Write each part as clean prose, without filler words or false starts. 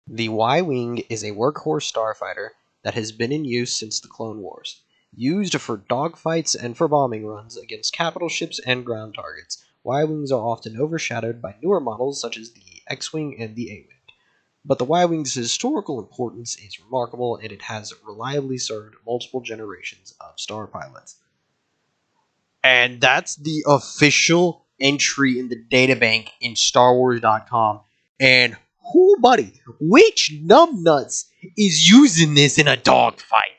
The Y-wing is a workhorse starfighter that has been in use since the Clone Wars, used for dogfights and for bombing runs against capital ships and ground targets. Y-wings are often overshadowed by newer models such as the X-wing and the A-wing. But the Y-wing's historical importance is remarkable, and it has reliably served multiple generations of star pilots. And that's the official entry in the databank in StarWars.com. And who, buddy, which numbnuts is using this in a dogfight?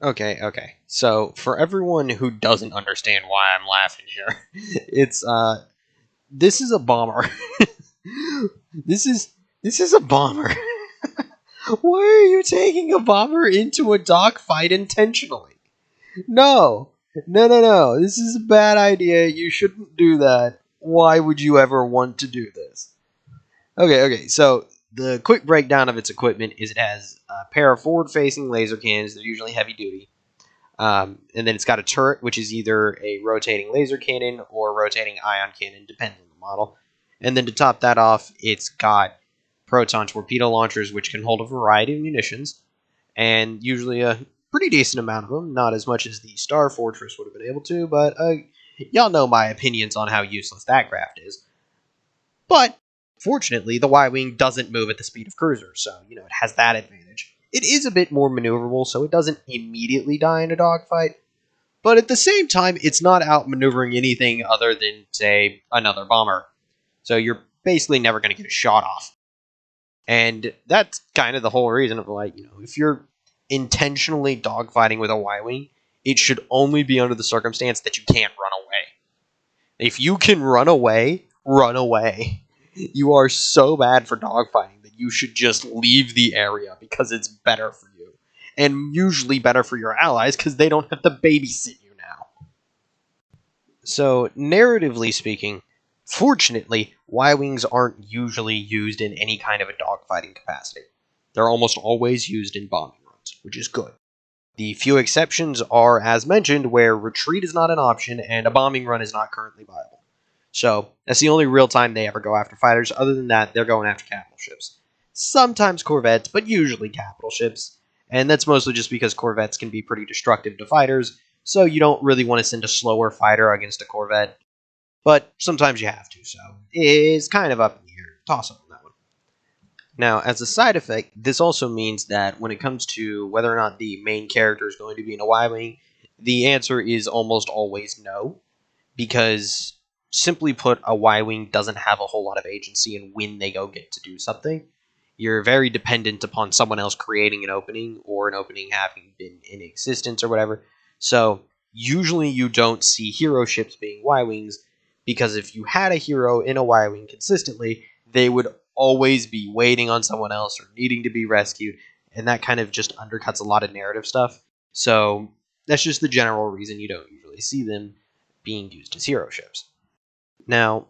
Okay. So, for everyone who doesn't understand why I'm laughing here, it's, this is a bomber. this is a bomber. Why are you taking a bomber into a dogfight intentionally? No. No. This is a bad idea. You shouldn't do that. Why would you ever want to do this? Okay. So, the quick breakdown of its equipment is it has a pair of forward-facing laser cannons. They're usually heavy-duty. And then it's got a turret, which is either a rotating laser cannon or a rotating ion cannon, depending on the model. And then to top that off, it's got proton torpedo launchers, which can hold a variety of munitions, and usually a pretty decent amount of them. Not as much as the Star Fortress would have been able to, but y'all know my opinions on how useless that craft is. But fortunately, the Y-wing doesn't move at the speed of cruisers, so it has that advantage. It is a bit more maneuverable, so it doesn't immediately die in a dogfight, but at the same time, it's not outmaneuvering anything other than, say, another bomber. So you're basically never going to get a shot off. And that's kind of the whole reason of, if you're intentionally dogfighting with a Y-wing, it should only be under the circumstance that you can't run away. If you can run away, run away. You are so bad for dogfighting that you should just leave the area because it's better for you. And usually better for your allies because they don't have to babysit you now. So, narratively speaking, fortunately, Y-wings aren't usually used in any kind of a dogfighting capacity. They're almost always used in bombing runs, which is good. The few exceptions are, as mentioned, where retreat is not an option and a bombing run is not currently viable. So, that's the only real time they ever go after fighters. Other than that, they're going after capital ships. Sometimes corvettes, but usually capital ships. And that's mostly just because corvettes can be pretty destructive to fighters, so you don't really want to send a slower fighter against a corvette. But sometimes you have to, so it's kind of up in the air. Toss up on that one. Now, as a side effect, this also means that when it comes to whether or not the main character is going to be in a Y-wing, the answer is almost always no, because simply put, a Y-wing doesn't have a whole lot of agency in when they go get to do something. You're very dependent upon someone else creating an opening, or an opening having been in existence or whatever. So, usually you don't see hero ships being Y-wings, because if you had a hero in a Y-wing consistently, they would always be waiting on someone else or needing to be rescued, and that kind of just undercuts a lot of narrative stuff. So, that's just the general reason you don't usually see them being used as hero ships. Now,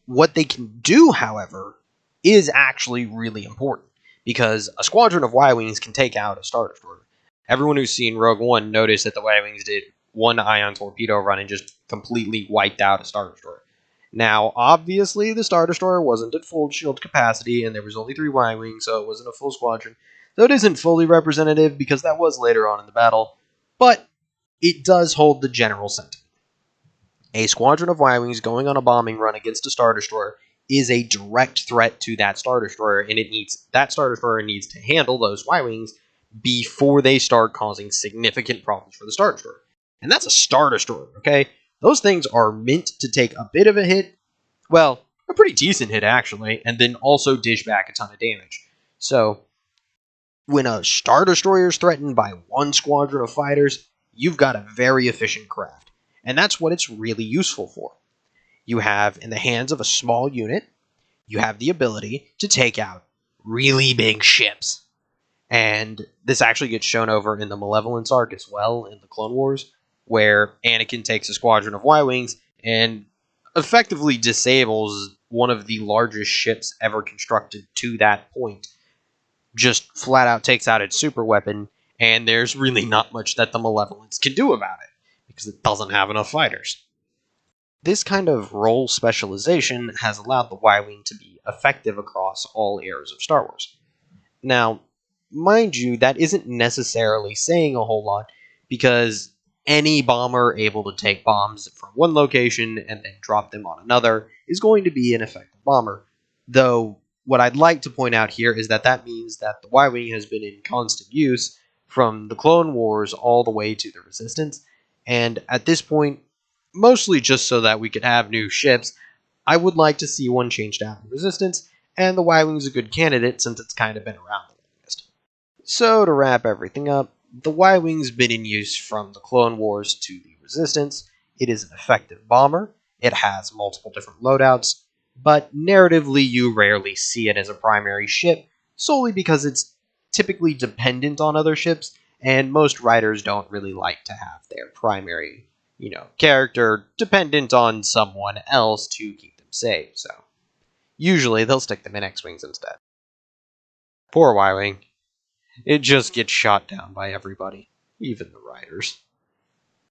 what they can do, however, is actually really important, because a squadron of Y-wings can take out a Star Destroyer. Everyone who's seen Rogue One noticed that the Y-wings did one ion torpedo run and just completely wiped out a Star Destroyer. Now, obviously, the Star Destroyer wasn't at full shield capacity, and there was only 3 Y-wings, so it wasn't a full squadron. So it isn't fully representative, because that was later on in the battle, but it does hold the general sentiment. A squadron of Y-wings going on a bombing run against a Star Destroyer is a direct threat to that Star Destroyer, and that Star Destroyer needs to handle those Y-wings before they start causing significant problems for the Star Destroyer. And that's a Star Destroyer, okay? Those things are meant to take a bit of a hit, well, a pretty decent hit actually, and then also dish back a ton of damage. So, when a Star Destroyer is threatened by one squadron of fighters, you've got a very efficient craft. And that's what it's really useful for. You have, in the hands of a small unit, you have the ability to take out really big ships. And this actually gets shown over in the Malevolence arc as well, in the Clone Wars, where Anakin takes a squadron of Y-wings and effectively disables one of the largest ships ever constructed to that point. Just flat out takes out its super weapon, and there's really not much that the Malevolence can do about it, because it doesn't have enough fighters. This kind of role specialization has allowed the Y-Wing to be effective across all eras of Star Wars. Now, mind you, that isn't necessarily saying a whole lot because any bomber able to take bombs from one location and then drop them on another is going to be an effective bomber. Though, what I'd like to point out here is that that means that the Y Wing has been in constant use from the Clone Wars all the way to the Resistance, and at this point, mostly just so that we could have new ships, I would like to see one changed out in Resistance, and the Y Wing's a good candidate since it's kind of been around the longest. So, to wrap everything up, the Y Wing's been in use from the Clone Wars to the Resistance. It is an effective bomber, it has multiple different loadouts, but narratively you rarely see it as a primary ship, solely because it's typically dependent on other ships, and most writers don't really like to have their primary, character dependent on someone else to keep them safe, so usually they'll stick them in X-Wings instead. Poor Y-Wing. It just gets shot down by everybody, even the writers.